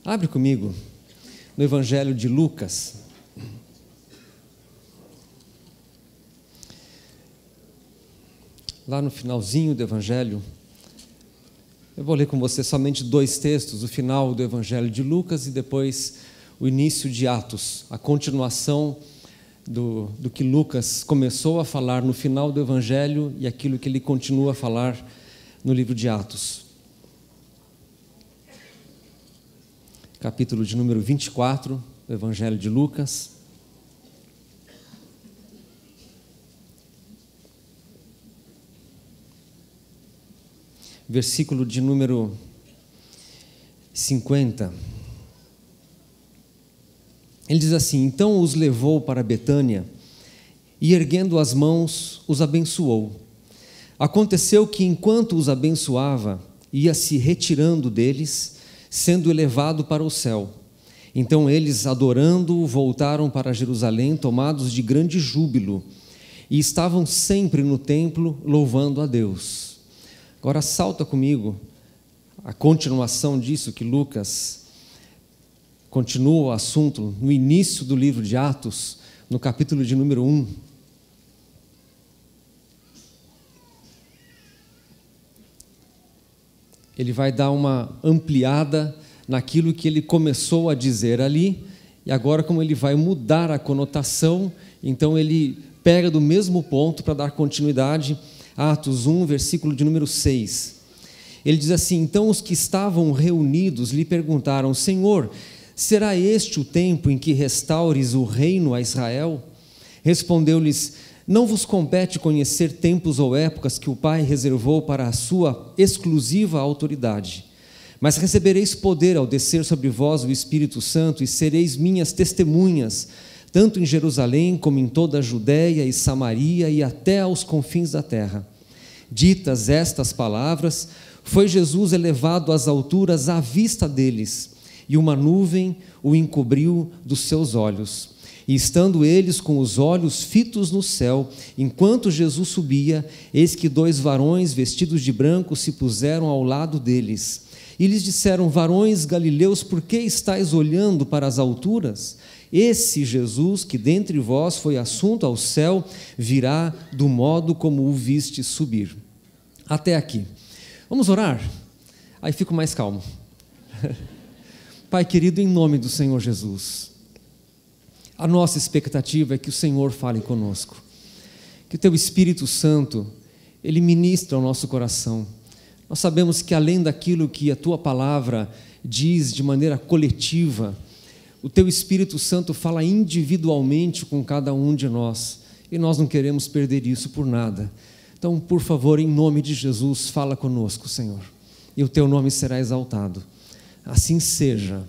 Abre comigo no Evangelho de Lucas. Lá no finalzinho do Evangelho, eu vou ler com você somente 2 textos, o final do Evangelho de Lucas e depois o início de Atos, a continuação do que Lucas começou a falar no final do Evangelho e aquilo que ele continua a falar no livro de Atos. Capítulo de número 24 do Evangelho de Lucas. Versículo de número 50. Ele diz assim: então os levou para Betânia e, erguendo as mãos, os abençoou. Aconteceu que, enquanto os abençoava, ia se retirando deles, sendo elevado para o céu. Então eles, adorando-o, voltaram para Jerusalém, tomados de grande júbilo, e estavam sempre no templo, louvando a Deus. Agora salta comigo a continuação disso que Lucas continua o assunto no início do livro de Atos, no capítulo de número 1. Ele vai dar uma ampliada naquilo que ele começou a dizer ali, e agora como ele vai mudar a conotação, então ele pega do mesmo ponto para dar continuidade. Atos 1, versículo de número 6. Ele diz assim: então os que estavam reunidos lhe perguntaram: Senhor, será este o tempo em que restaures o reino a Israel? Respondeu-lhes: não vos compete conhecer tempos ou épocas que o Pai reservou para a sua exclusiva autoridade. Mas recebereis poder ao descer sobre vós o Espírito Santo, e sereis minhas testemunhas, tanto em Jerusalém como em toda a Judéia e Samaria e até aos confins da terra. Ditas estas palavras, foi Jesus elevado às alturas à vista deles, e uma nuvem o encobriu dos seus olhos. E estando eles com os olhos fitos no céu, enquanto Jesus subia, eis que 2 varões vestidos de branco se puseram ao lado deles. E lhes disseram: varões galileus, por que estáis olhando para as alturas? Esse Jesus, que dentre vós foi assunto ao céu, virá do modo como o viste subir. Até aqui. Vamos orar? Aí fico mais calmo. Pai querido, em nome do Senhor Jesus, a nossa expectativa é que o Senhor fale conosco, que o Teu Espírito Santo, Ele ministra ao nosso coração. Nós sabemos que além daquilo que a Tua Palavra diz de maneira coletiva, o Teu Espírito Santo fala individualmente com cada um de nós, e nós não queremos perder isso por nada. Então, por favor, em nome de Jesus, fala conosco, Senhor, e o Teu nome será exaltado. Assim seja,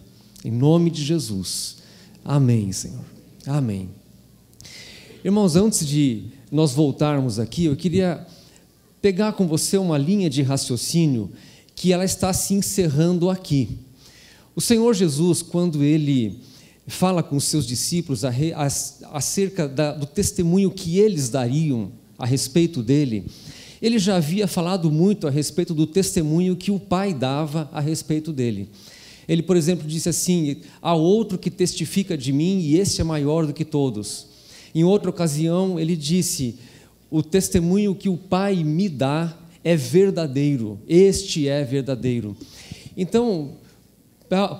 em nome de Jesus. Amém, Senhor. Amém. Irmãos, antes de nós voltarmos aqui, eu queria pegar com você uma linha de raciocínio que ela está se encerrando aqui. O Senhor Jesus, quando Ele fala com os seus discípulos acerca do testemunho que eles dariam a respeito dele, Ele já havia falado muito a respeito do testemunho que o Pai dava a respeito dele. Ele, por exemplo, disse assim: há outro que testifica de mim e este é maior do que todos. Em outra ocasião, ele disse: o testemunho que o Pai me dá é verdadeiro, este é verdadeiro. Então,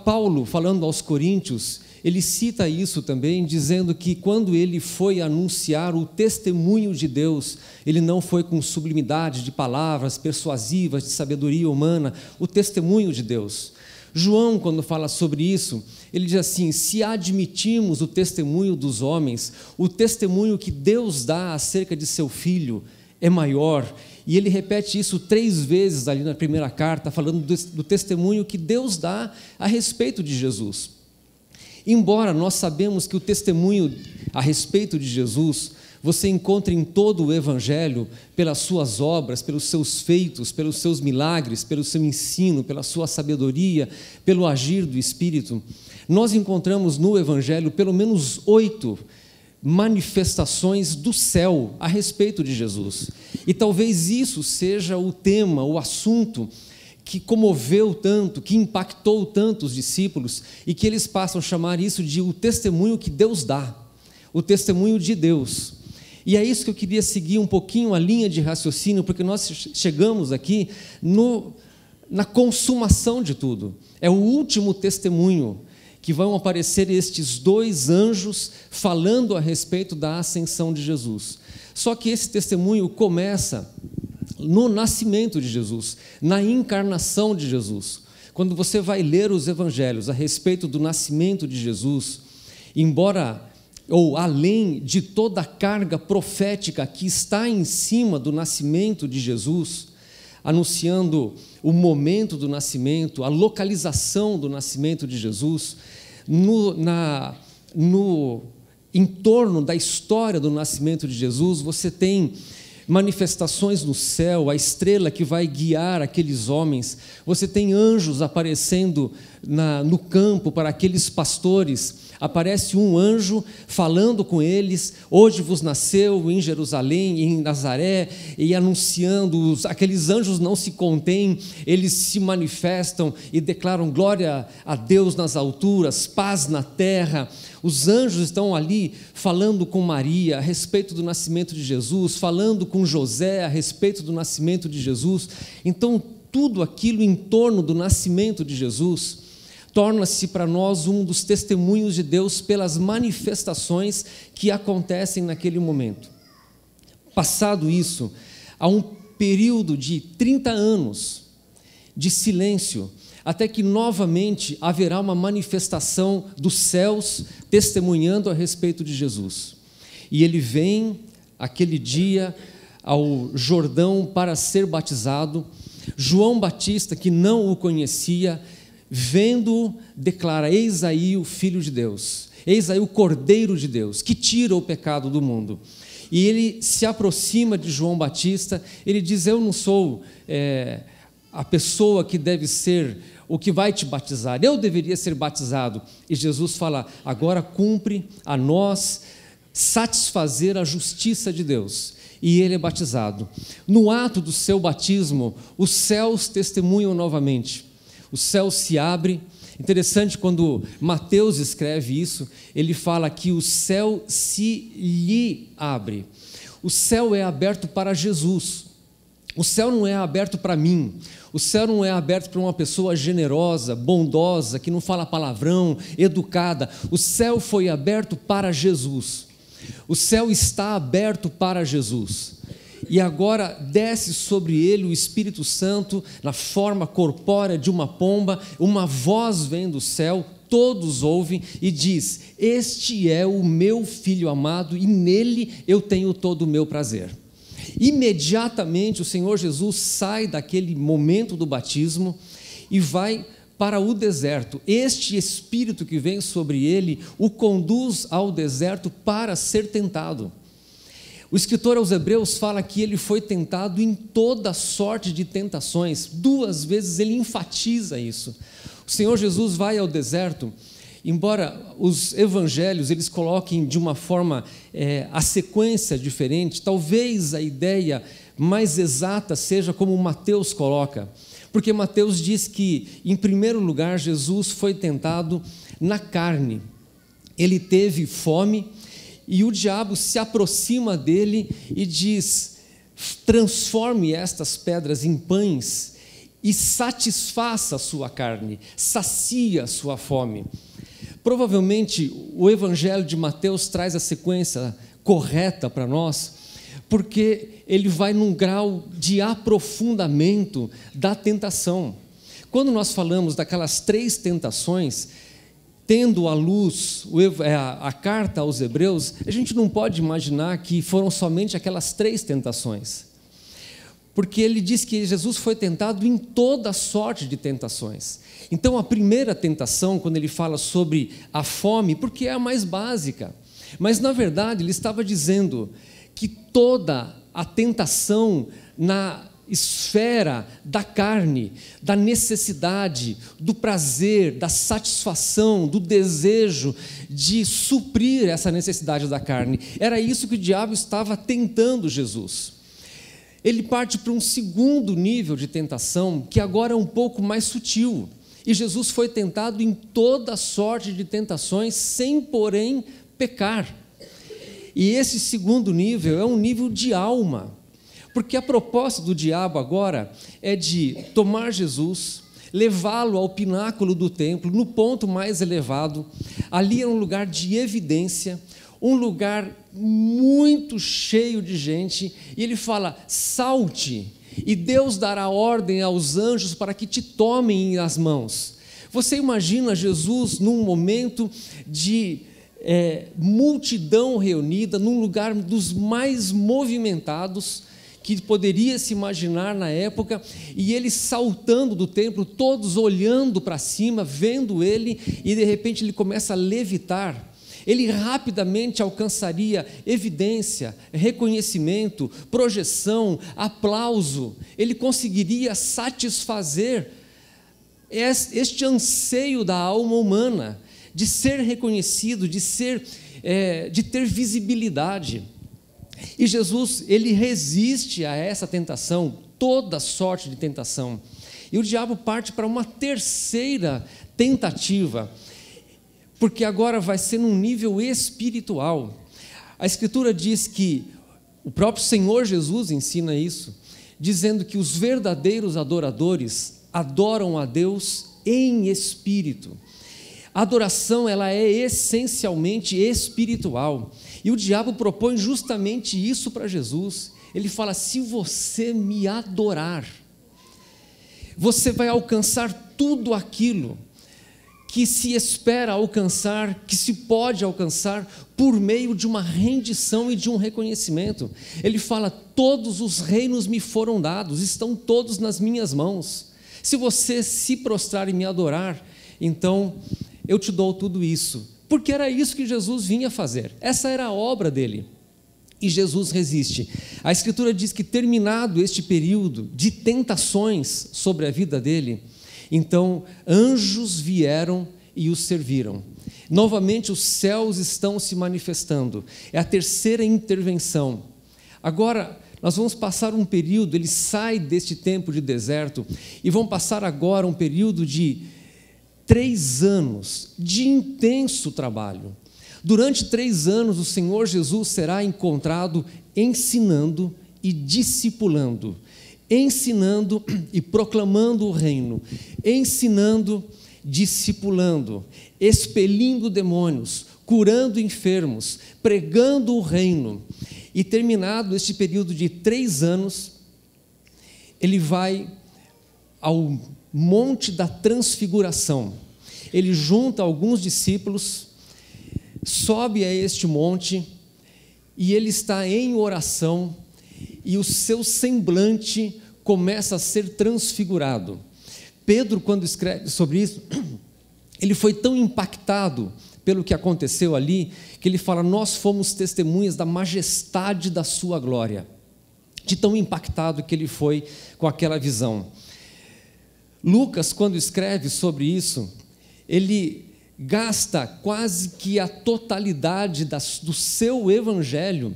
Paulo, falando aos Coríntios, ele cita isso também, dizendo que quando ele foi anunciar o testemunho de Deus, ele não foi com sublimidade de palavras persuasivas, de sabedoria humana, o testemunho de Deus. João, quando fala sobre isso, ele diz assim: se admitimos o testemunho dos homens, o testemunho que Deus dá acerca de seu Filho é maior. E ele repete isso 3 vezes ali na primeira carta, falando do testemunho que Deus dá a respeito de Jesus. Embora nós sabemos que o testemunho a respeito de Jesus você encontra em todo o Evangelho, pelas suas obras, pelos seus feitos, pelos seus milagres, pelo seu ensino, pela sua sabedoria, pelo agir do Espírito, nós encontramos no Evangelho pelo menos 8 manifestações do céu a respeito de Jesus. E talvez isso seja o tema, o assunto que comoveu tanto, que impactou tanto os discípulos, e que eles passam a chamar isso de o testemunho que Deus dá, o testemunho de Deus. E é isso que eu queria seguir um pouquinho a linha de raciocínio, porque nós chegamos aqui na consumação de tudo. É o último testemunho que vão aparecer estes dois anjos falando a respeito da ascensão de Jesus. Só que esse testemunho começa no nascimento de Jesus, na encarnação de Jesus. Quando você vai ler os evangelhos a respeito do nascimento de Jesus, além de toda a carga profética que está em cima do nascimento de Jesus, anunciando o momento do nascimento, a localização do nascimento de Jesus, no entorno da história do nascimento de Jesus, você tem manifestações no céu, a estrela que vai guiar aqueles homens, você tem anjos aparecendo no campo para aqueles pastores, aparece um anjo falando com eles, hoje vos nasceu em Jerusalém, em Nazaré, e anunciando, aqueles anjos não se contêm, eles se manifestam e declaram glória a Deus nas alturas, paz na terra. Os anjos estão ali falando com Maria a respeito do nascimento de Jesus, falando com José a respeito do nascimento de Jesus. Então, tudo aquilo em torno do nascimento de Jesus torna-se para nós um dos testemunhos de Deus pelas manifestações que acontecem naquele momento. Passado isso, há um período de 30 anos de silêncio, até que novamente haverá uma manifestação dos céus testemunhando a respeito de Jesus. E ele vem, aquele dia, ao Jordão para ser batizado. João Batista, que não o conhecia, vendo-o, declara: eis aí o Filho de Deus, eis aí o Cordeiro de Deus, que tira o pecado do mundo. E ele se aproxima de João Batista, ele diz: eu não sou a pessoa que deve ser o que vai te batizar, eu deveria ser batizado. E Jesus fala: agora cumpre a nós satisfazer a justiça de Deus. E ele é batizado. No ato do seu batismo, os céus testemunham novamente. O céu se abre. Interessante, quando Mateus escreve isso, ele fala que o céu se lhe abre. O céu é aberto para Jesus. O céu não é aberto para mim. O céu não é aberto para uma pessoa generosa, bondosa, que não fala palavrão, educada. O céu foi aberto para Jesus. O céu está aberto para Jesus. E agora desce sobre ele o Espírito Santo na forma corpórea de uma pomba, uma voz vem do céu, todos ouvem e diz: este é o meu Filho amado e nele eu tenho todo o meu prazer. Imediatamente o Senhor Jesus sai daquele momento do batismo e vai para o deserto. Este Espírito que vem sobre ele o conduz ao deserto para ser tentado. O escritor aos Hebreus fala que ele foi tentado em toda sorte de tentações. 2 vezes ele enfatiza isso. O Senhor Jesus vai ao deserto, embora os evangelhos eles coloquem de uma forma a sequência diferente, talvez a ideia mais exata seja como Mateus coloca, porque Mateus diz que, em primeiro lugar, Jesus foi tentado na carne. Ele teve fome, e o diabo se aproxima dele e diz: transforme estas pedras em pães e satisfaça a sua carne, sacia a sua fome. Provavelmente o evangelho de Mateus traz a sequência correta para nós, porque ele vai num grau de aprofundamento da tentação. Quando nós falamos daquelas 3 tentações, tendo à luz a carta aos Hebreus, a gente não pode imaginar que foram somente aquelas 3 tentações, porque ele diz que Jesus foi tentado em toda sorte de tentações. Então a primeira tentação, quando ele fala sobre a fome, porque é a mais básica, mas na verdade ele estava dizendo que toda a tentação na esfera da carne, da necessidade, do prazer, da satisfação, do desejo de suprir essa necessidade da carne, era isso que o diabo estava tentando Jesus. ele parte para um segundo nível de tentação, que agora é um pouco mais sutil. E Jesus foi tentado em toda sorte de tentações, sem, porém, pecar. E esse segundo nível é um nível de alma, porque a proposta do diabo agora é de tomar Jesus, levá-lo ao pináculo do templo, no ponto mais elevado. Ali é um lugar de evidência, um lugar muito cheio de gente, e ele fala: salte, e Deus dará ordem aos anjos para que te tomem nas mãos. Você imagina Jesus num momento de multidão reunida, num lugar dos mais movimentados que poderia se imaginar na época, e ele saltando do templo, todos olhando para cima, vendo ele, e de repente ele começa a levitar. Ele rapidamente alcançaria evidência, reconhecimento, projeção, aplauso. Ele conseguiria satisfazer este anseio da alma humana, de ser reconhecido, de ter visibilidade. E Jesus, ele resiste a essa tentação, toda sorte de tentação. E o diabo parte para uma terceira tentativa, porque agora vai ser num nível espiritual. A Escritura diz que o próprio Senhor Jesus ensina isso, dizendo que os verdadeiros adoradores adoram a Deus em espírito. A adoração, ela é essencialmente espiritual, e o diabo propõe justamente isso para Jesus. Ele fala: se você me adorar, você vai alcançar tudo aquilo que se espera alcançar, que se pode alcançar por meio de uma rendição e de um reconhecimento. Ele fala: todos os reinos me foram dados, estão todos nas minhas mãos. Se você se prostrar e me adorar, então eu te dou tudo isso. Porque era isso que Jesus vinha fazer, essa era a obra dele. E Jesus resiste. A Escritura diz que, terminado este período de tentações sobre a vida dele, então anjos vieram e os serviram. Novamente os céus estão se manifestando. É a terceira intervenção. Agora nós vamos passar um período, ele sai deste tempo de deserto, e vão passar agora um período de 3 anos de intenso trabalho. Durante 3 anos o Senhor Jesus será encontrado ensinando e discipulando, ensinando e proclamando o reino, ensinando, discipulando, expelindo demônios, curando enfermos, pregando o reino. E terminado este período de 3 anos, ele vai ao Monte da Transfiguração. Ele junta alguns discípulos, sobe a este monte, e ele está em oração, e o seu semblante começa a ser transfigurado. Pedro, quando escreve sobre isso, ele foi tão impactado pelo que aconteceu ali, que ele fala: nós fomos testemunhas da majestade da sua glória, de tão impactado que ele foi com aquela visão. Lucas, quando escreve sobre isso, ele gasta quase que a totalidade do seu evangelho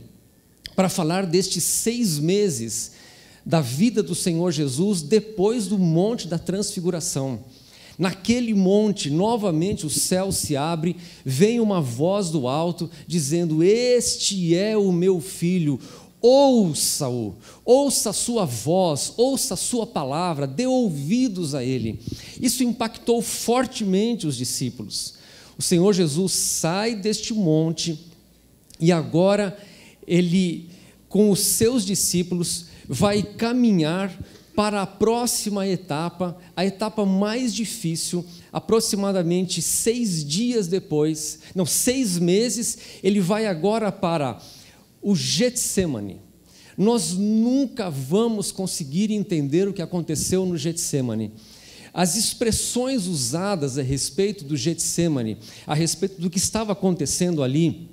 para falar destes 6 meses da vida do Senhor Jesus depois do Monte da Transfiguração. Naquele monte, novamente o céu se abre, vem uma voz do alto dizendo: este é o meu filho, ouça-o, ouça a sua voz, ouça a sua palavra, dê ouvidos a ele. Isso impactou fortemente os discípulos. O Senhor Jesus sai deste monte e agora ele, com os seus discípulos, vai caminhar para a próxima etapa, a etapa mais difícil. Aproximadamente 6 meses, ele vai agora para o Getsemane. Nós nunca vamos conseguir entender o que aconteceu no Getsemane. As expressões usadas a respeito do Getsemane, a respeito do que estava acontecendo ali,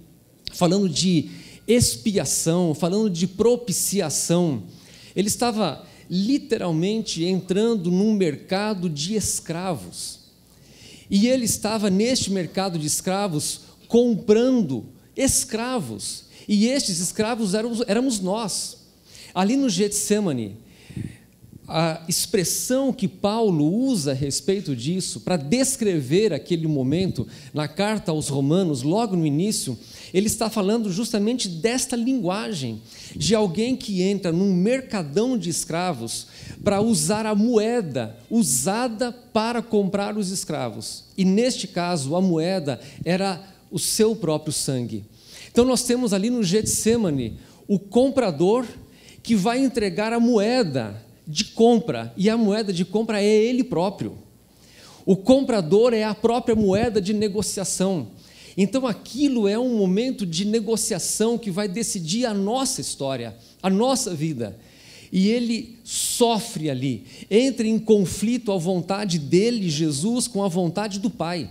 falando de expiação, falando de propiciação, ele estava literalmente entrando num mercado de escravos. E ele estava neste mercado de escravos comprando escravos. E estes escravos éramos nós. Ali no Getsêmani, a expressão que Paulo usa a respeito disso, para descrever aquele momento, na carta aos Romanos, logo no início, ele está falando justamente desta linguagem, de alguém que entra num mercadão de escravos para usar a moeda usada para comprar os escravos. E neste caso, a moeda era o seu próprio sangue. Então nós temos ali no Getsêmani o comprador que vai entregar a moeda de compra, e a moeda de compra é ele próprio. O comprador é a própria moeda de negociação. Então aquilo é um momento de negociação que vai decidir a nossa história, a nossa vida. E ele sofre ali, entra em conflito a vontade dele, Jesus, com a vontade do Pai.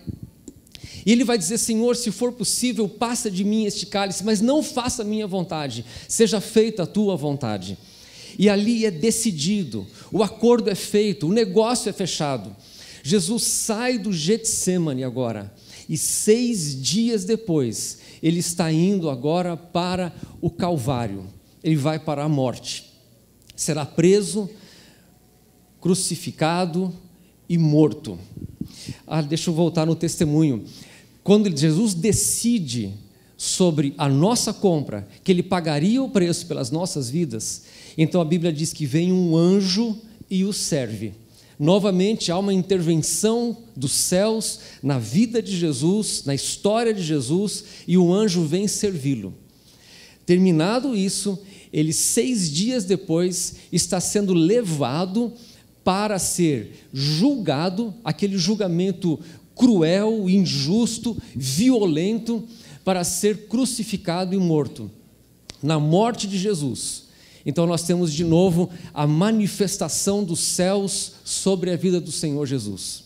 E ele vai dizer: Senhor, se for possível, passa de mim este cálice, mas não faça a minha vontade, seja feita a tua vontade. E ali é decidido, o acordo é feito, o negócio é fechado. Jesus sai do Getsêmani agora, e 6 dias depois, ele está indo agora para o Calvário, ele vai para a morte, será preso, crucificado e morto. Deixa eu voltar no testemunho. Quando Jesus decide sobre a nossa compra, que ele pagaria o preço pelas nossas vidas, então a Bíblia diz que vem um anjo e o serve. Novamente há uma intervenção dos céus na vida de Jesus, na história de Jesus, e o anjo vem servi-lo. Terminado isso, ele 6 dias depois está sendo levado para ser julgado, aquele julgamento cruel, injusto, violento, para ser crucificado e morto. Na morte de Jesus, então nós temos de novo a manifestação dos céus sobre a vida do Senhor Jesus.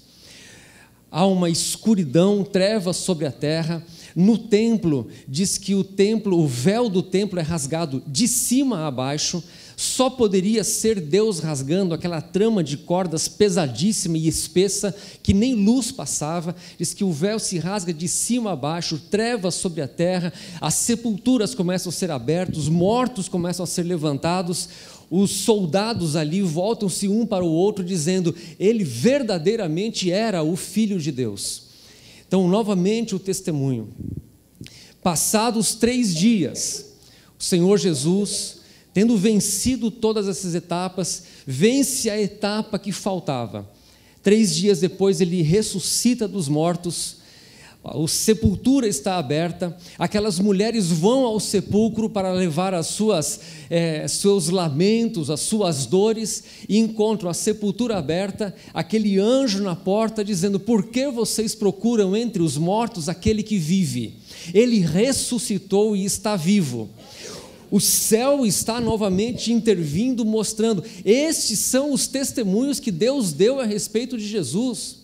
Há uma escuridão, trevas sobre a terra. No templo, diz que o véu do templo é rasgado de cima a baixo. Só poderia ser Deus rasgando aquela trama de cordas pesadíssima e espessa, que nem luz passava. Diz que o véu se rasga de cima a baixo, trevas sobre a terra, as sepulturas começam a ser abertas, os mortos começam a ser levantados, os soldados ali voltam-se um para o outro, dizendo: ele verdadeiramente era o Filho de Deus. Então, novamente o testemunho. Passados 3 dias, o Senhor Jesus, tendo vencido todas essas etapas, vence a etapa que faltava. 3 dias depois ele ressuscita dos mortos, a sepultura está aberta, aquelas mulheres vão ao sepulcro para levar seus lamentos, as suas dores, e encontram a sepultura aberta, aquele anjo na porta dizendo: por que vocês procuram entre os mortos aquele que vive? Ele ressuscitou e está vivo. O céu está novamente intervindo, mostrando: estes são os testemunhos que Deus deu a respeito de Jesus,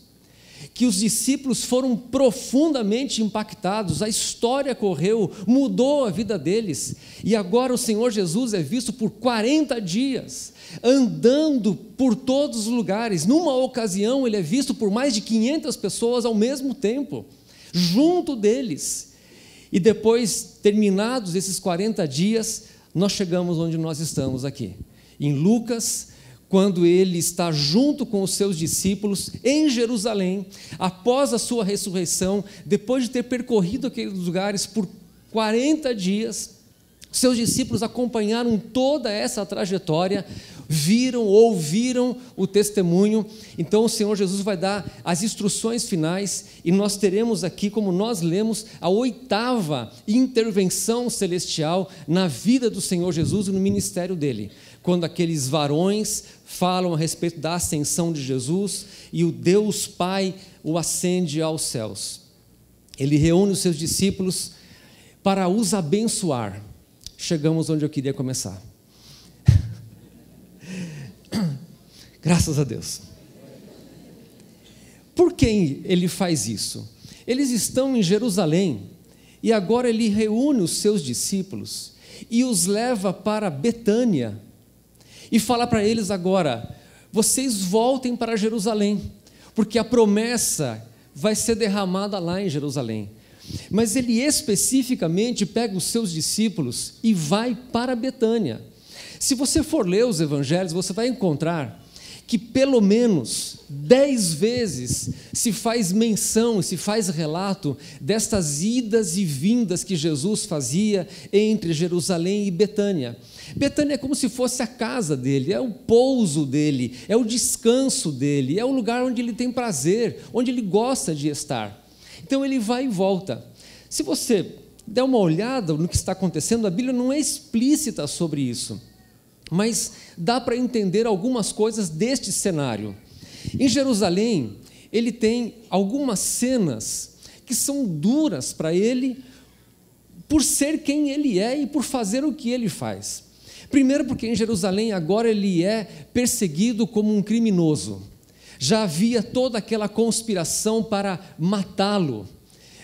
que os discípulos foram profundamente impactados, a história correu, mudou a vida deles, e agora o Senhor Jesus é visto por 40 dias, andando por todos os lugares. Numa ocasião ele é visto por mais de 500 pessoas ao mesmo tempo, junto deles. E depois, terminados esses 40 dias, nós chegamos onde nós estamos aqui, em Lucas, quando ele está junto com os seus discípulos em Jerusalém, após a sua ressurreição, depois de ter percorrido aqueles lugares por 40 dias, seus discípulos acompanharam toda essa trajetória, viram, ouviram o testemunho. Então o Senhor Jesus vai dar as instruções finais, e nós teremos aqui, como nós lemos, a 8ª intervenção celestial na vida do Senhor Jesus e no ministério dele, quando aqueles varões falam a respeito da ascensão de Jesus e o Deus Pai o ascende aos céus. Ele reúne os seus discípulos para os abençoar. Chegamos onde eu queria começar. Graças a Deus. Por que ele faz isso? Eles estão em Jerusalém e agora ele reúne os seus discípulos e os leva para Betânia e fala para eles agora: vocês voltem para Jerusalém, porque a promessa vai ser derramada lá em Jerusalém. Mas ele especificamente pega os seus discípulos e vai para Betânia. Se você for ler os evangelhos, você vai encontrar que pelo menos 10 vezes se faz menção, se faz relato destas idas e vindas que Jesus fazia entre Jerusalém e Betânia. Betânia é como se fosse a casa dele, é o pouso dele, é o descanso dele, é o lugar onde ele tem prazer, onde ele gosta de estar. Então ele vai e volta. Se você der uma olhada no que está acontecendo, a Bíblia não é explícita sobre isso, mas dá para entender algumas coisas deste cenário. Em Jerusalém, ele tem algumas cenas que são duras para ele, por ser quem ele é e por fazer o que ele faz. Primeiro, porque em Jerusalém agora ele é perseguido como um criminoso. Já havia toda aquela conspiração para matá-lo.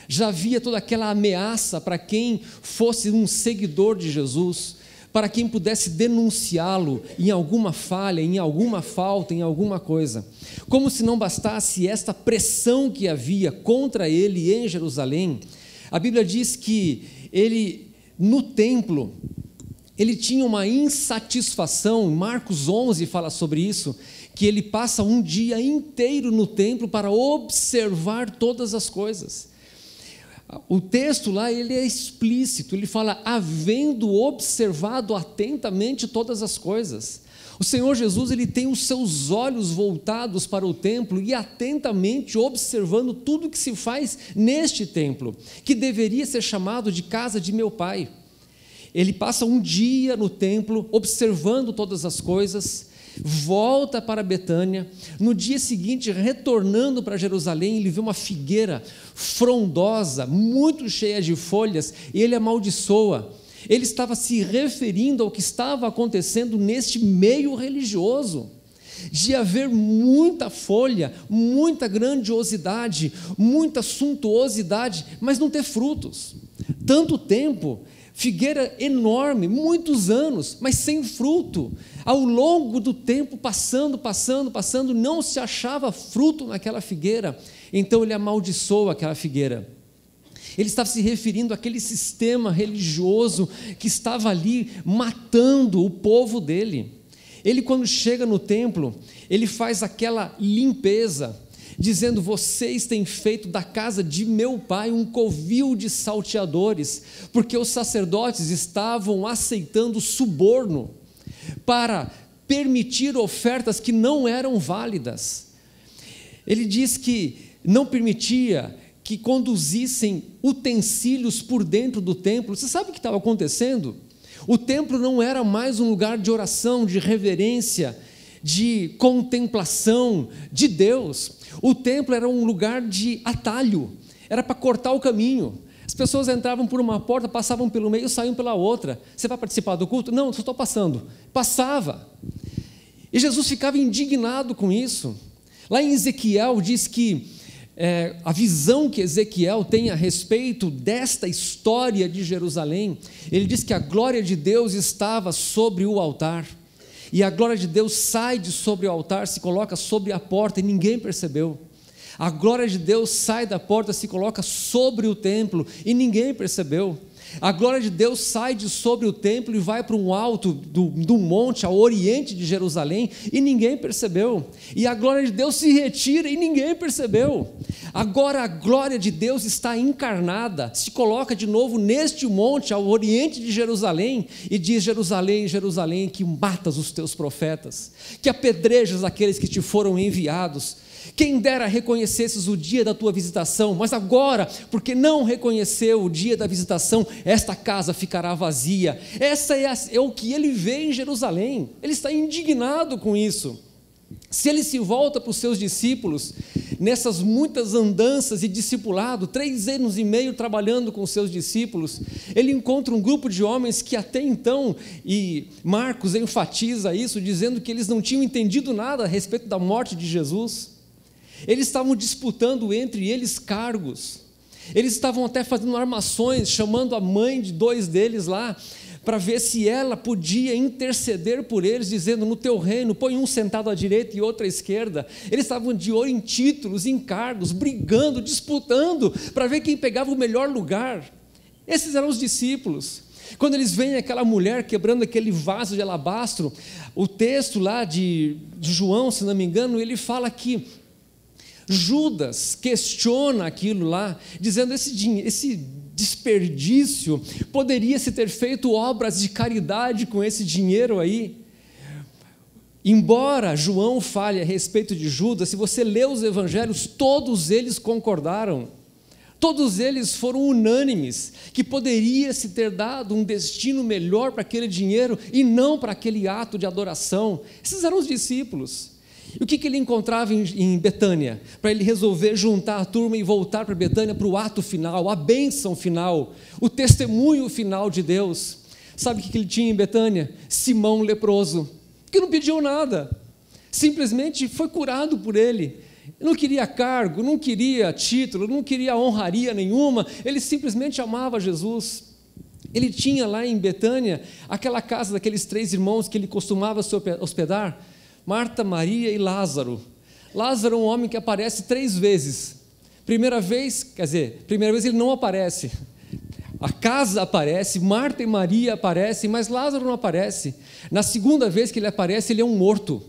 Já havia toda aquela ameaça para quem fosse um seguidor de Jesus, para quem pudesse denunciá-lo em alguma falha, em alguma falta, em alguma coisa. Como se não bastasse esta pressão que havia contra ele em Jerusalém, a Bíblia diz que ele, no templo, ele tinha uma insatisfação. Marcos 11 fala sobre isso, que ele passa um dia inteiro no templo para observar todas as coisas. O texto lá, ele é explícito, ele fala, havendo observado atentamente todas as coisas. O Senhor Jesus, ele tem os seus olhos voltados para o templo e atentamente observando tudo que se faz neste templo, que deveria ser chamado de casa de meu Pai. Ele passa um dia no templo, observando todas as coisas, volta para Betânia, no dia seguinte, retornando para Jerusalém, ele vê uma figueira frondosa, muito cheia de folhas, e ele amaldiçoa. Ele estava se referindo ao que estava acontecendo neste meio religioso, de haver muita folha, muita grandiosidade, muita suntuosidade, mas não ter frutos. Tanto tempo, figueira enorme, muitos anos, mas sem fruto. Ao longo do tempo, passando, não se achava fruto naquela figueira. Então ele amaldiçoa aquela figueira. Ele estava se referindo àquele sistema religioso que estava ali matando o povo dele. Ele, quando chega no templo, ele faz aquela limpeza, dizendo, vocês têm feito da casa de meu pai um covil de salteadores, porque os sacerdotes estavam aceitando suborno para permitir ofertas que não eram válidas. Ele diz que não permitia que conduzissem utensílios por dentro do templo. Você sabe o que estava acontecendo? O templo não era mais um lugar de oração, de reverência, de contemplação de Deus. O templo era um lugar de atalho, era para cortar o caminho. As pessoas entravam por uma porta, passavam pelo meio, saíam pela outra. Você vai participar do culto? Não, só estou passando. Passava. E Jesus ficava indignado com isso. Lá em Ezequiel diz que a visão que Ezequiel tem a respeito desta história de Jerusalém, ele diz que a glória de Deus estava sobre o altar. E a glória de Deus sai de sobre o altar, se coloca sobre a porta e ninguém percebeu. A glória de Deus sai da porta, se coloca sobre o templo e ninguém percebeu. A glória de Deus sai de sobre o templo e vai para um alto do monte, ao oriente de Jerusalém, e ninguém percebeu. E a glória de Deus se retira e ninguém percebeu. Agora a glória de Deus está encarnada, se coloca de novo neste monte, ao oriente de Jerusalém, e diz, Jerusalém, Jerusalém, que matas os teus profetas, que apedrejas aqueles que te foram enviados. Quem dera reconhecesses o dia da tua visitação, mas agora, porque não reconheceu o dia da visitação, esta casa ficará vazia. Essa é o que ele vê em Jerusalém. Ele está indignado com isso. Se ele se volta para os seus discípulos, nessas muitas andanças e discipulado, 3 anos e meio trabalhando com os seus discípulos, ele encontra um grupo de homens que até então, e Marcos enfatiza isso, dizendo que eles não tinham entendido nada a respeito da morte de Jesus. Eles estavam disputando entre eles cargos, eles estavam até fazendo armações, chamando a mãe de 2 deles lá, para ver se ela podia interceder por eles, dizendo, no teu reino, põe um sentado à direita e outro à esquerda. Eles estavam de olho em títulos, em cargos, brigando, disputando, para ver quem pegava o melhor lugar. Esses eram os discípulos. Quando eles veem aquela mulher quebrando aquele vaso de alabastro, o texto lá de João, se não me engano, ele fala que Judas questiona aquilo lá, dizendo esse desperdício, poderia se ter feito obras de caridade com esse dinheiro aí. Embora João fale a respeito de Judas, se você lê os evangelhos, todos eles concordaram, todos eles foram unânimes, que poderia se ter dado um destino melhor para aquele dinheiro e não para aquele ato de adoração. Esses eram os discípulos. E o que ele encontrava em Betânia? Para ele resolver juntar a turma e voltar para Betânia para o ato final, a bênção final, o testemunho final de Deus. Sabe o que ele tinha em Betânia? Simão leproso, que não pediu nada, simplesmente foi curado por ele. Não queria cargo, não queria título, não queria honraria nenhuma, ele simplesmente amava Jesus. Ele tinha lá em Betânia aquela casa daqueles 3 irmãos que ele costumava se hospedar, Marta, Maria e Lázaro. Lázaro é um homem que aparece 3 vezes. Primeira vez ele não aparece. A casa aparece, Marta e Maria aparecem, mas Lázaro não aparece. Na segunda vez que ele aparece, ele é um morto,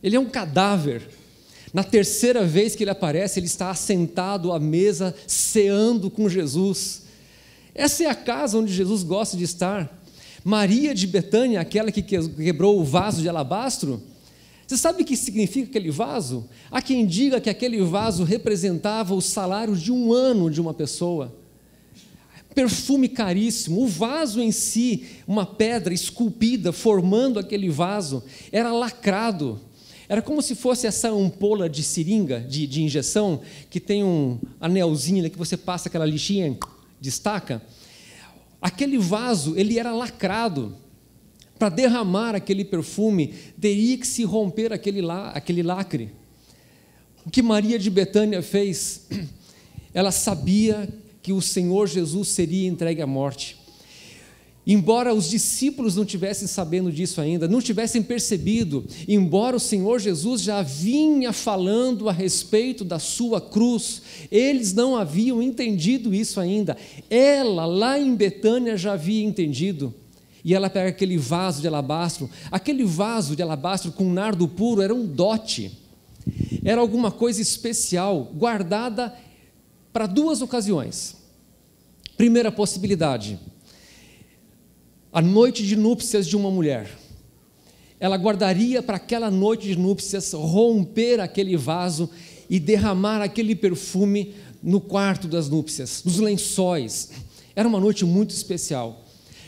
ele é um cadáver. Na terceira vez que ele aparece, ele está assentado à mesa, ceando com Jesus. Essa é a casa onde Jesus gosta de estar. Maria de Betânia, aquela que quebrou o vaso de alabastro, você sabe o que significa aquele vaso? Há quem diga que aquele vaso representava os salários de um ano de uma pessoa. Perfume caríssimo, o vaso em si, uma pedra esculpida, formando aquele vaso, era lacrado, era como se fosse essa ampola de seringa, de injeção, que tem um anelzinho, que você passa aquela lixinha, destaca. Aquele vaso, ele era lacrado. Para derramar aquele perfume, teria que se romper aquele lacre. O que Maria de Betânia fez? Ela sabia que o Senhor Jesus seria entregue à morte. Embora os discípulos não tivessem sabendo disso ainda, não tivessem percebido, embora o Senhor Jesus já vinha falando a respeito da sua cruz, eles não haviam entendido isso ainda. Ela, lá em Betânia, já havia entendido. E ela pega aquele vaso de alabastro com nardo puro, era um dote, era alguma coisa especial, guardada para 2 ocasiões. Primeira possibilidade, a noite de núpcias de uma mulher. Ela guardaria para aquela noite de núpcias, romper aquele vaso e derramar aquele perfume no quarto das núpcias, nos lençóis. Era uma noite muito especial.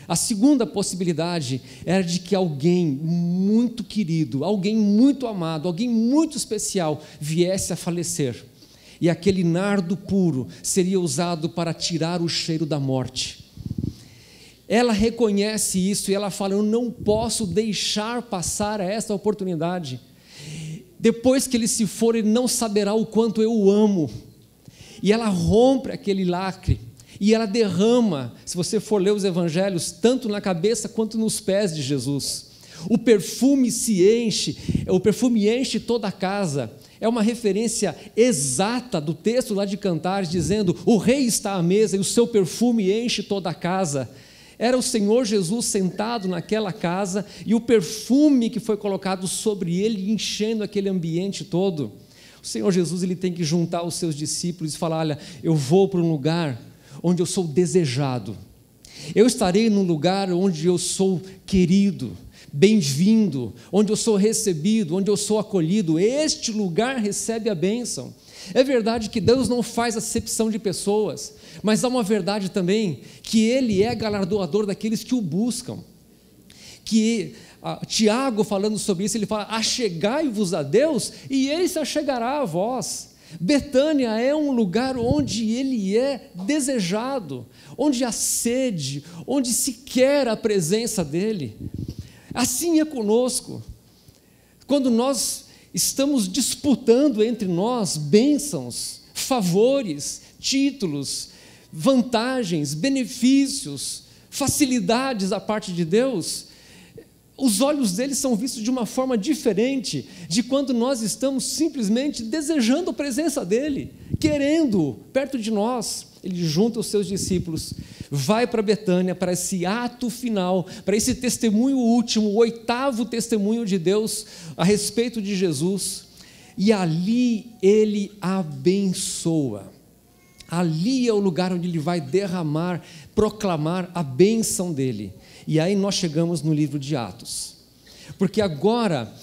A segunda possibilidade era de que alguém muito querido, alguém muito amado, alguém muito especial viesse a falecer. E aquele nardo puro seria usado para tirar o cheiro da morte. Ela reconhece isso e ela fala: eu não posso deixar passar essa oportunidade. Depois que ele se for, ele não saberá o quanto eu o amo. E ela rompe aquele lacre. E ela derrama, se você for ler os evangelhos, tanto na cabeça quanto nos pés de Jesus. O perfume enche toda a casa. É uma referência exata do texto lá de Cantares, dizendo: o rei está à mesa e o seu perfume enche toda a casa. Era o Senhor Jesus sentado naquela casa e o perfume que foi colocado sobre ele, enchendo aquele ambiente todo. O Senhor Jesus, ele tem que juntar os seus discípulos e falar: olha, eu vou para um lugar onde eu sou desejado, eu estarei num lugar onde eu sou querido, bem-vindo, onde eu sou recebido, onde eu sou acolhido. Este lugar recebe a bênção. É verdade que Deus não faz acepção de pessoas, mas há uma verdade também, que Ele é galardoador daqueles que o buscam. Tiago, falando sobre isso, ele fala: achegai-vos a Deus e Ele se achegará a vós. Betânia é um lugar onde ele é desejado, onde há sede, onde se quer a presença dele. Assim é conosco. Quando nós estamos disputando entre nós bênçãos, favores, títulos, vantagens, benefícios, facilidades da parte de Deus, os olhos deles são vistos de uma forma diferente de quando nós estamos simplesmente desejando a presença dele, querendo perto de nós. ele junta os seus discípulos, vai para Betânia, para esse ato final, para esse testemunho último, o 8º testemunho de Deus a respeito de Jesus, e ali ele abençoa. Ali é o lugar onde ele vai derramar, proclamar a bênção dele. E aí nós chegamos no livro de Atos, porque agora,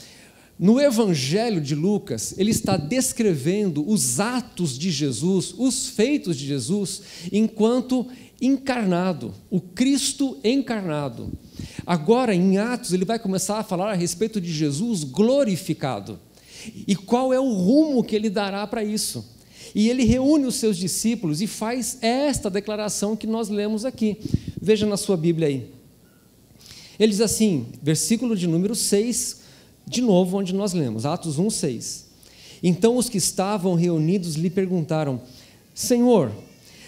no Evangelho de Lucas, ele está descrevendo os atos de Jesus, os feitos de Jesus, enquanto encarnado, o Cristo encarnado. Agora, em Atos, ele vai começar a falar a respeito de Jesus glorificado. E qual é o rumo que ele dará para isso? E ele reúne os seus discípulos e faz esta declaração que nós lemos aqui. Veja na sua Bíblia aí. Ele diz assim, versículo de número 6, de novo, onde nós lemos, Atos 1, 6. Então os que estavam reunidos lhe perguntaram: Senhor,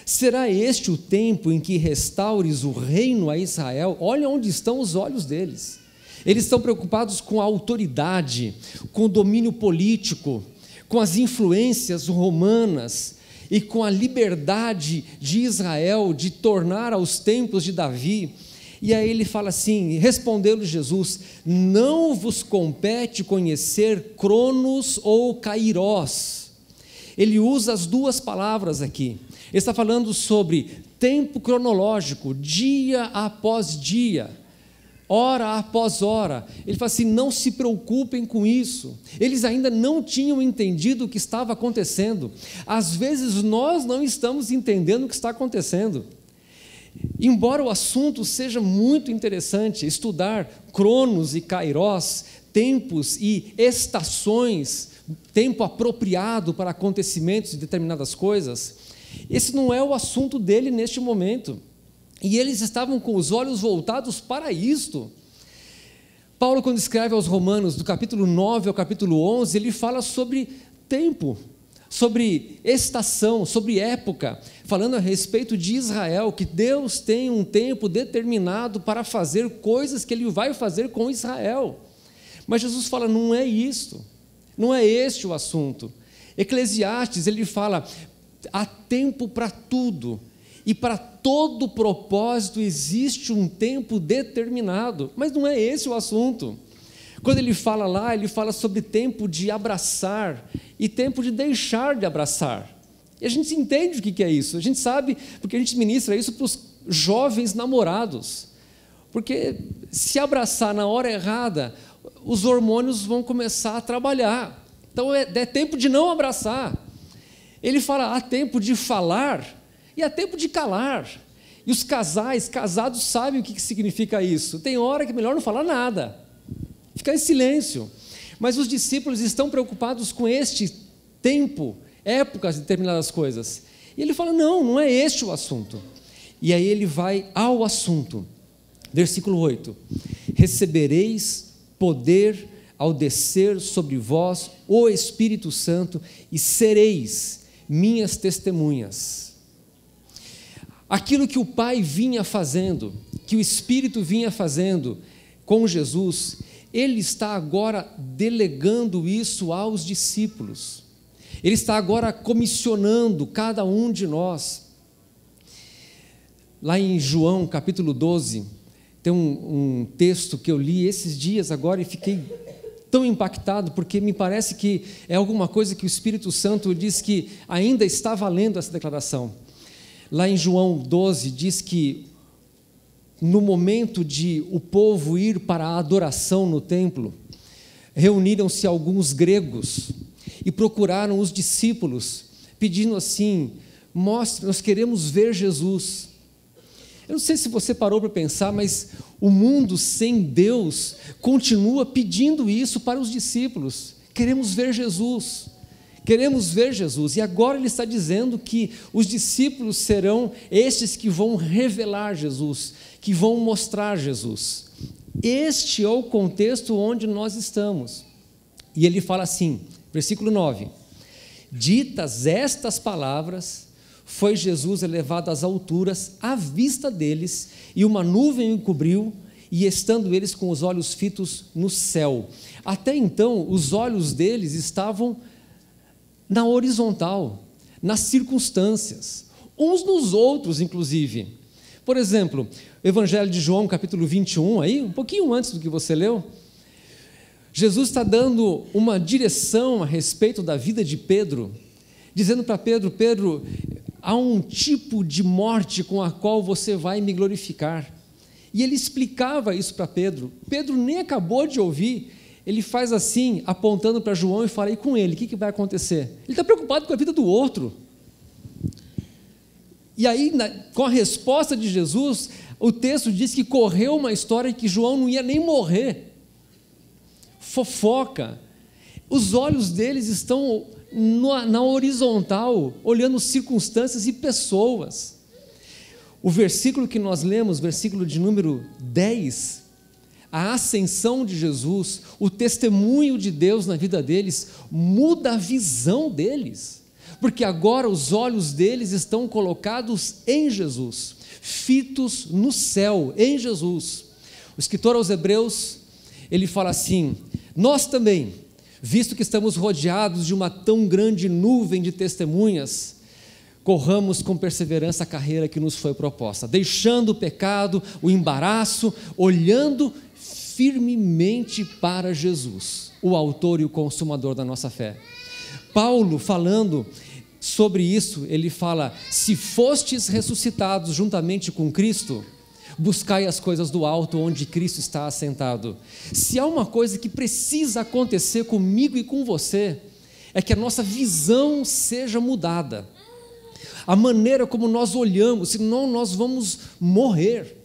será este o tempo em que restaures o reino a Israel? Olha onde estão os olhos deles. Eles estão preocupados com a autoridade, com o domínio político, com as influências romanas e com a liberdade de Israel de tornar aos tempos de Davi. E aí ele fala assim, respondeu-lhe Jesus: não vos compete conhecer Cronos ou Kairós. Ele usa as duas palavras aqui. Ele está falando sobre tempo cronológico, dia após dia, hora após hora. Ele fala assim, não se preocupem com isso. Eles ainda não tinham entendido o que estava acontecendo. Às vezes nós não estamos entendendo o que está acontecendo. Embora o assunto seja muito interessante, estudar Cronos e Kairós, tempos e estações, tempo apropriado para acontecimentos de determinadas coisas, esse não é o assunto dele neste momento. E eles estavam com os olhos voltados para isto. Paulo, quando escreve aos Romanos, do capítulo 9 ao capítulo 11, ele fala sobre tempo, sobre estação, sobre época, falando a respeito de Israel, que Deus tem um tempo determinado para fazer coisas que Ele vai fazer com Israel. Mas Jesus fala, não é isto, não é este o assunto. Eclesiastes, ele fala, há tempo para tudo, e para todo propósito existe um tempo determinado, mas não é esse o assunto. Quando ele fala lá, ele fala sobre tempo de abraçar e tempo de deixar de abraçar. E a gente entende o que é isso, a gente sabe, porque a gente ministra isso para os jovens namorados. Porque se abraçar na hora errada, os hormônios vão começar a trabalhar. Então é tempo de não abraçar. Ele fala, há tempo de falar e há tempo de calar. E os casados sabem o que significa isso. Tem hora que é melhor não falar nada, ficar em silêncio. Mas os discípulos estão preocupados com este tempo, épocas de determinadas coisas. E ele fala, não é este o assunto. E aí ele vai ao assunto. Versículo 8. Recebereis poder ao descer sobre vós o Espírito Santo e sereis minhas testemunhas. Aquilo que o Pai vinha fazendo, que o Espírito vinha fazendo com Jesus, Ele está agora delegando isso aos discípulos. Ele está agora comissionando cada um de nós. Lá em João, capítulo 12, tem um texto que eu li esses dias agora e fiquei tão impactado, porque me parece que é alguma coisa que o Espírito Santo diz que ainda está valendo essa declaração. Lá em João 12, diz que no momento de o povo ir para a adoração no templo, reuniram-se alguns gregos e procuraram os discípulos, pedindo assim, mostre, nós queremos ver Jesus. Eu não sei se você parou para pensar, mas o mundo sem Deus continua pedindo isso para os discípulos. Queremos ver Jesus, queremos ver Jesus. E agora ele está dizendo que os discípulos serão estes que vão revelar Jesus, que vão mostrar Jesus. Este é o contexto onde nós estamos. E ele fala assim, versículo 9: ditas estas palavras, foi Jesus elevado às alturas à vista deles, e uma nuvem o cobriu, e estando eles com os olhos fitos no céu. Até então, os olhos deles estavam na horizontal, nas circunstâncias. uns nos outros, inclusive. Por exemplo, o Evangelho de João, capítulo 21, aí, um pouquinho antes do que você leu, Jesus está dando uma direção a respeito da vida de Pedro, dizendo para Pedro: Pedro, há um tipo de morte com a qual você vai me glorificar. E ele explicava isso para Pedro. Pedro nem acabou de ouvir, ele faz assim, apontando para João e fala: e com ele, o que vai acontecer? Ele está preocupado com a vida do outro. E aí, com a resposta de Jesus, o texto diz que correu uma história que João não ia nem morrer. Fofoca. Os olhos deles estão na horizontal, olhando circunstâncias e pessoas. O versículo que nós lemos, versículo de número 10, a ascensão de Jesus, o testemunho de Deus na vida deles, muda a visão deles, porque agora os olhos deles estão colocados em Jesus, fitos no céu, em Jesus. O escritor aos Hebreus, ele fala assim: nós também, visto que estamos rodeados de uma tão grande nuvem de testemunhas, corramos com perseverança a carreira que nos foi proposta, deixando o pecado, o embaraço, olhando firmemente para Jesus, o autor e o consumador da nossa fé. Paulo, falando sobre isso, ele fala: se fostes ressuscitados juntamente com Cristo, buscai as coisas do alto, onde Cristo está assentado. Se há uma coisa que precisa acontecer comigo e com você, é que a nossa visão seja mudada, a maneira como nós olhamos, senão nós vamos morrer,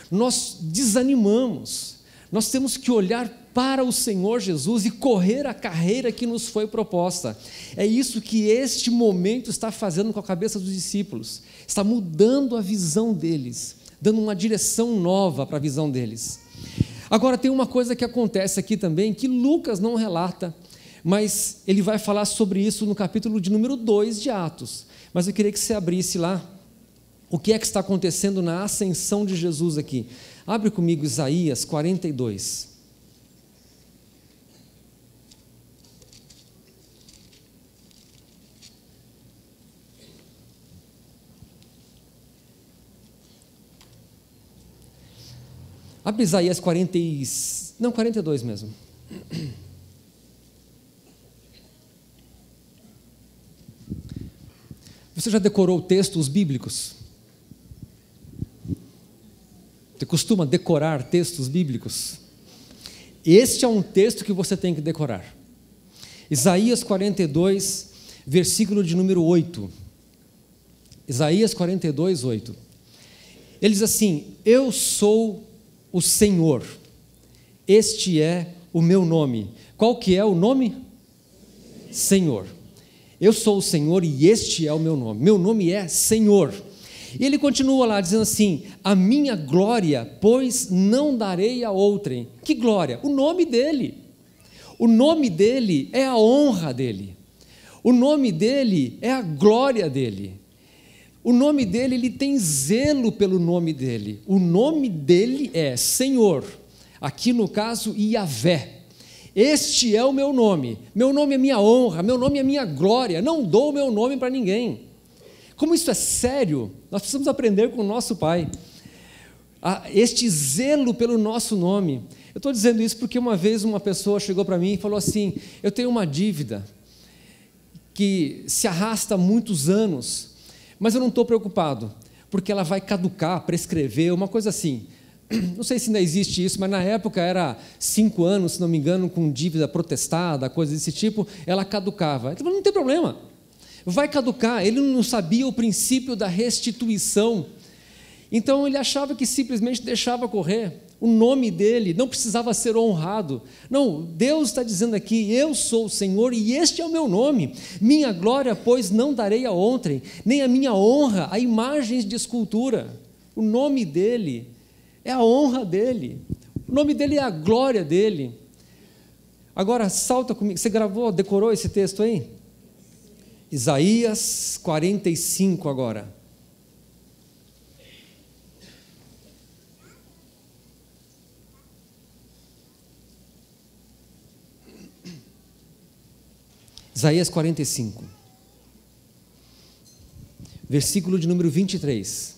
nós desanimamos. Nós temos que olhar para o Senhor Jesus e correr a carreira que nos foi proposta. É isso que este momento está fazendo com a cabeça dos discípulos, está mudando a visão deles, dando uma direção nova para a visão deles. Agora, tem uma coisa que acontece aqui também, que Lucas não relata, mas ele vai falar sobre isso no capítulo de número 2 de Atos. Mas eu queria que você abrisse lá, o que é que está acontecendo na ascensão de Jesus aqui. Abre comigo Isaías 42. Abre Isaías 42 mesmo. Você já decorou textos bíblicos? Você costuma decorar textos bíblicos? Este é um texto que você tem que decorar. Isaías 42, versículo de número 8. Isaías 42, 8. Ele diz assim: eu sou o Senhor, este é o meu nome. Qual que é o nome? Senhor. Eu sou o Senhor e este é o meu nome. Meu nome é Senhor. E ele continua lá dizendo assim: a minha glória, pois não darei a outrem. Que glória? O nome dele. O nome dele é a honra dele. O nome dele é a glória dele. O nome dele, ele tem zelo pelo nome dele. O nome dele é Senhor. Aqui no caso, Yahvé. Este é o meu nome é minha honra, meu nome é minha glória, não dou o meu nome para ninguém. Como isso é sério, nós precisamos aprender com o nosso Pai, este zelo pelo nosso nome. Eu estou dizendo isso porque uma vez uma pessoa chegou para mim e falou assim: eu tenho uma dívida que se arrasta há muitos anos, mas eu não estou preocupado, porque ela vai caducar, prescrever, uma coisa assim. Não sei se ainda existe isso, mas na época era 5 anos, se não me engano, com dívida protestada, coisa desse tipo, ela caducava. Ele falou: não tem problema, vai caducar. Ele não sabia o princípio da restituição, então ele achava que simplesmente deixava correr. O nome dele não precisava ser honrado. Não, Deus está dizendo aqui: eu sou o Senhor e este é o meu nome. Minha glória, pois, não darei a outrem, nem a minha honra a imagens de escultura. O nome dele é a honra dele, o nome dele é a glória dele. Agora salta comigo, você decorou esse texto aí? Isaías 45 agora. Isaías 45, versículo de número 23.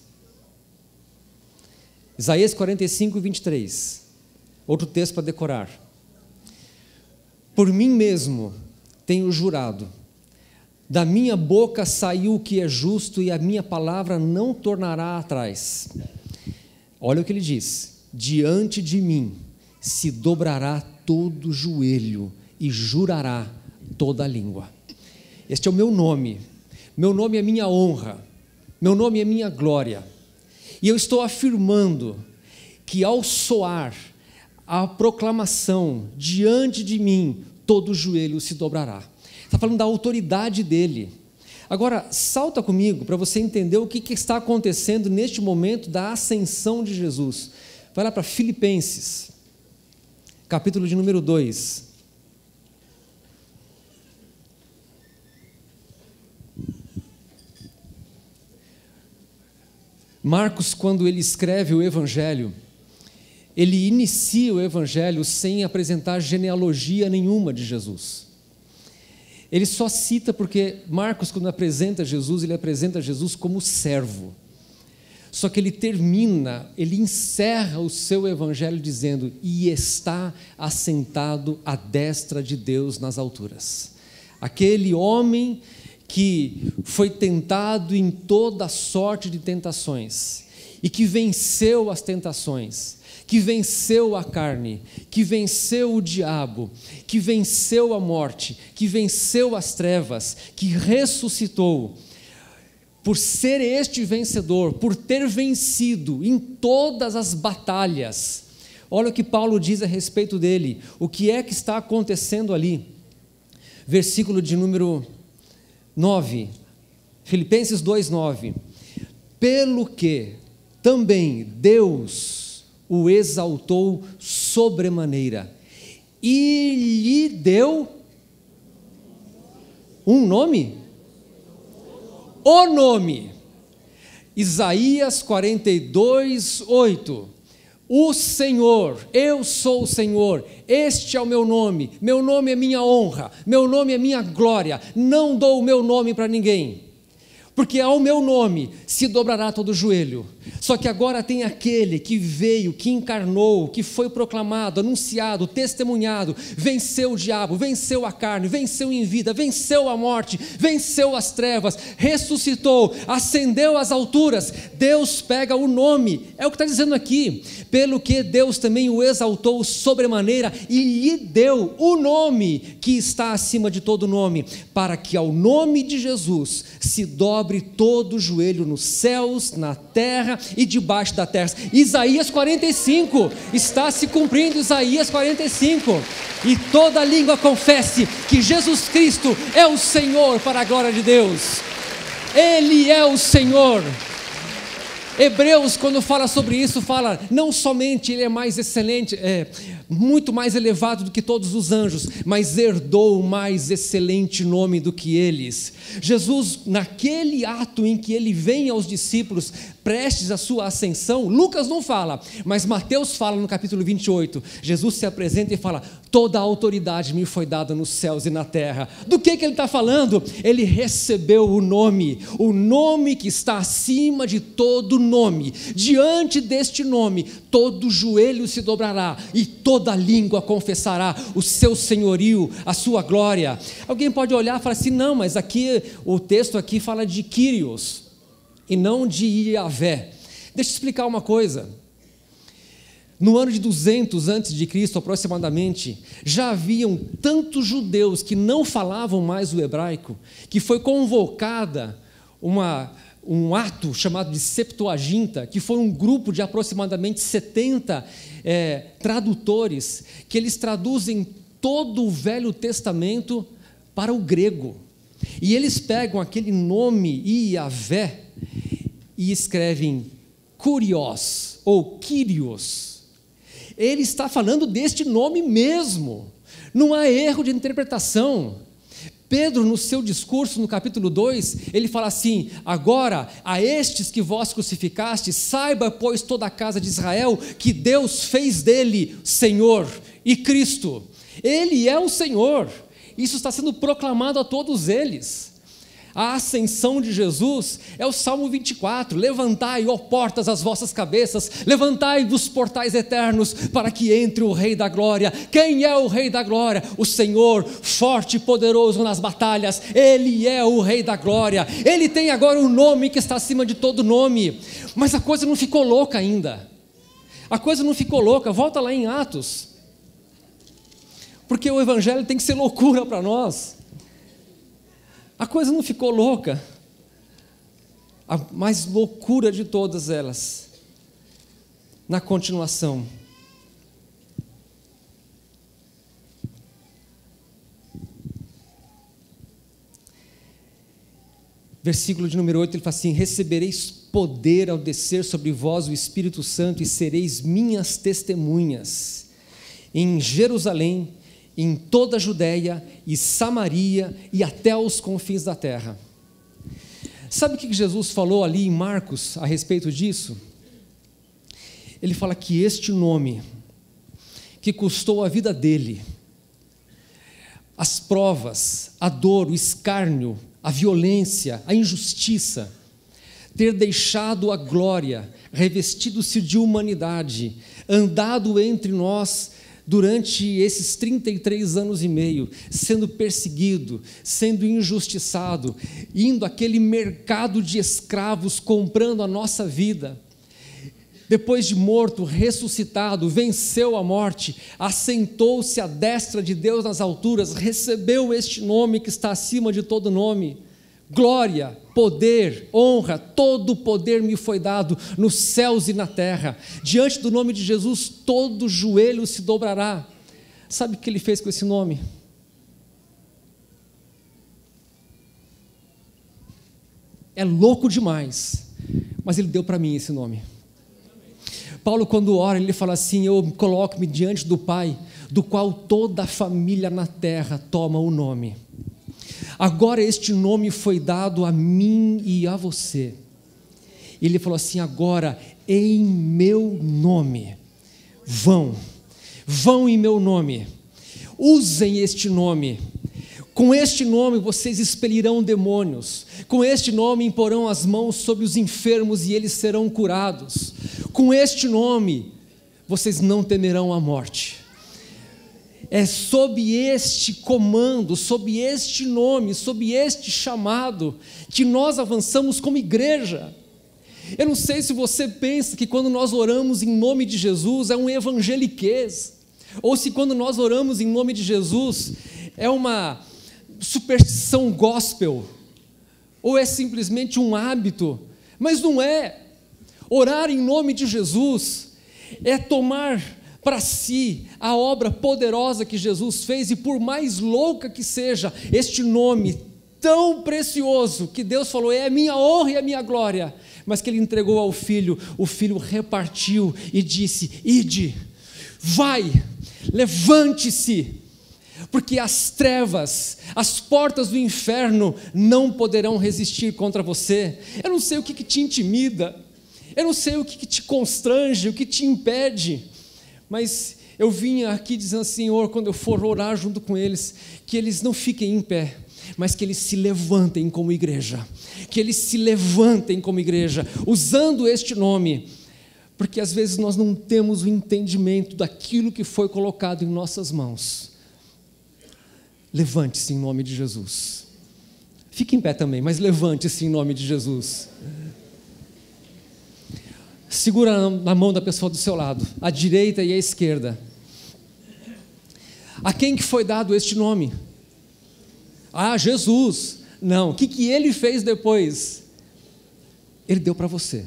Isaías 45, 23. Outro texto para decorar. Por mim mesmo tenho jurado, da minha boca saiu o que é justo e a minha palavra não tornará atrás. Olha o que ele diz: diante de mim se dobrará todo joelho e jurará toda língua. Este é o meu nome é minha honra, meu nome é minha glória. E eu estou afirmando que ao soar a proclamação diante de mim, todo joelho se dobrará. Está falando da autoridade dele. Agora, salta comigo para você entender o que está acontecendo neste momento da ascensão de Jesus. Vai lá para Filipenses, capítulo de número 2. Marcos, quando ele escreve o Evangelho, ele inicia o Evangelho sem apresentar genealogia nenhuma de Jesus. Ele só cita porque Marcos, quando apresenta Jesus, ele apresenta Jesus como servo. Só que ele termina, ele encerra o seu Evangelho dizendo: e está assentado à destra de Deus nas alturas. Aquele homem que foi tentado em toda sorte de tentações e que venceu as tentações, que venceu a carne, que venceu o diabo, que venceu a morte, que venceu as trevas, que ressuscitou. Por ser este vencedor, por ter vencido em todas as batalhas, olha o que Paulo diz a respeito dele, o que é que está acontecendo ali. Versículo de número 9, Filipenses 2:9. Pelo que também Deus o exaltou sobremaneira e lhe deu um nome? O nome. Isaías 42:8. O Senhor, eu sou o Senhor, este é o meu nome é minha honra, meu nome é minha glória, não dou o meu nome para ninguém, porque ao meu nome se dobrará todo o joelho. Só que agora tem aquele que veio, que encarnou, que foi proclamado, anunciado, testemunhado, venceu o diabo, venceu a carne, venceu em vida, venceu a morte, venceu as trevas, ressuscitou, ascendeu às alturas. Deus pega o nome, é o que está dizendo aqui, pelo que Deus também o exaltou sobremaneira e lhe deu o nome que está acima de todo nome, para que ao nome de Jesus se dobre todo o joelho nos céus, na terra e debaixo da terra. Isaías 45, está se cumprindo Isaías 45, e toda língua confesse que Jesus Cristo é o Senhor, para a glória de Deus. Ele é o Senhor. Hebreus, quando fala sobre isso, fala não somente ele é mais excelente, muito mais elevado do que todos os anjos, mas herdou o mais excelente nome do que eles. Jesus, naquele ato em que ele vem aos discípulos, prestes à sua ascensão, Lucas não fala, mas Mateus fala no capítulo 28, Jesus se apresenta e fala: toda a autoridade me foi dada nos céus e na terra. Do que ele está falando? Ele recebeu o nome que está acima de todo nome. Diante deste nome, todo joelho se dobrará e toda língua confessará o seu senhorio, a sua glória. Alguém pode olhar e falar assim: não, mas aqui, o texto aqui fala de Kyrios e não de Yahvé. Deixa eu explicar uma coisa. No ano de 200 a.C., aproximadamente, já haviam tantos judeus que não falavam mais o hebraico, que foi convocada um ato chamado de Septuaginta, que foi um grupo de aproximadamente 70 tradutores, que eles traduzem todo o Velho Testamento para o grego. E eles pegam aquele nome Yahvé e escrevem Kurios ou Kyrios. Ele está falando deste nome mesmo, não há erro de interpretação. Pedro, no seu discurso, no capítulo 2, ele fala assim: agora, a estes que vós crucificaste, saiba, pois, toda a casa de Israel, que Deus fez dele Senhor e Cristo. Ele é o Senhor. Isso está sendo proclamado a todos eles. A ascensão de Jesus é o Salmo 24, levantai, ó portas, as vossas cabeças, levantai dos portais eternos, para que entre o Rei da Glória. Quem é o Rei da Glória? O Senhor, forte e poderoso nas batalhas, Ele é o Rei da Glória. Ele tem agora um nome que está acima de todo nome, mas a coisa não ficou louca ainda, a coisa não ficou louca. Volta lá em Atos, porque o Evangelho tem que ser loucura para nós. A coisa não ficou louca. A mais loucura de todas elas, na continuação, versículo de número 8, ele fala assim: recebereis poder ao descer sobre vós o Espírito Santo, e sereis minhas testemunhas em Jerusalém, em toda a Judéia e Samaria e até aos confins da terra. Sabe o que Jesus falou ali em Marcos a respeito disso? Ele fala que este nome, que custou a vida dele, as provas, a dor, o escárnio, a violência, a injustiça, ter deixado a glória, revestido-se de humanidade, andado entre nós durante esses 33 anos e meio, sendo perseguido, sendo injustiçado, indo àquele mercado de escravos, comprando a nossa vida. Depois de morto, ressuscitado, venceu a morte, assentou-se à destra de Deus nas alturas, recebeu este nome que está acima de todo nome. Glória, poder, honra, todo o poder me foi dado nos céus e na terra. Diante do nome de Jesus, todo joelho se dobrará. Sabe o que ele fez com esse nome? É louco demais, mas ele deu para mim esse nome. Paulo, quando ora, ele fala assim: eu coloco-me diante do Pai, do qual toda a família na terra toma o nome. Agora este nome foi dado a mim e a você. Ele falou assim: agora em meu nome, vão em meu nome, usem este nome. Com este nome vocês expelirão demônios, com este nome imporão as mãos sobre os enfermos e eles serão curados. Com este nome vocês não temerão a morte. É sob este comando, sob este nome, sob este chamado, que nós avançamos como igreja. Eu não sei se você pensa que quando nós oramos em nome de Jesus é um evangeliquez, ou se quando nós oramos em nome de Jesus é uma superstição gospel, ou é simplesmente um hábito, mas não é. Orar em nome de Jesus é tomar para si a obra poderosa que Jesus fez, e por mais louca que seja, este nome tão precioso, que Deus falou, é a minha honra e a minha glória, mas que Ele entregou ao Filho, o Filho repartiu e disse: ide, vai, levante-se, porque as trevas, as portas do inferno não poderão resistir contra você. Eu não sei o que te intimida, eu não sei o que te constrange, o que te impede, mas eu vinha aqui dizendo: Senhor, quando eu for orar junto com eles, que eles não fiquem em pé, mas que eles se levantem como igreja, que eles se levantem como igreja, usando este nome, porque às vezes nós não temos o entendimento daquilo que foi colocado em nossas mãos. Levante-se em nome de Jesus. Fique em pé também, mas levante-se em nome de Jesus. Segura na mão da pessoa do seu lado, à direita e à esquerda. A quem que foi dado este nome? Ah, Jesus. Não, o que Ele fez depois? Ele deu para você.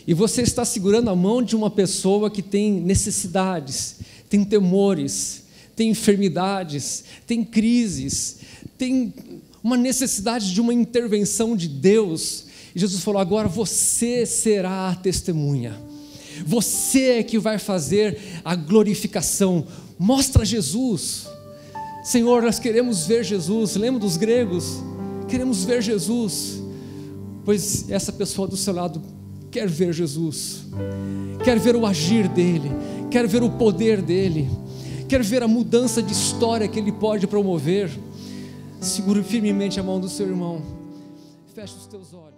E você está segurando a mão de uma pessoa que tem necessidades, tem temores, tem enfermidades, tem crises, tem uma necessidade de uma intervenção de Deus. E Jesus falou: agora você será a testemunha, você é que vai fazer a glorificação. Mostra Jesus. Senhor, nós queremos ver Jesus. Lembra dos gregos? Queremos ver Jesus. Pois essa pessoa do seu lado quer ver Jesus, quer ver o agir dEle, quer ver o poder dEle, quer ver a mudança de história que Ele pode promover. Segure firmemente a mão do seu irmão. Feche os teus olhos.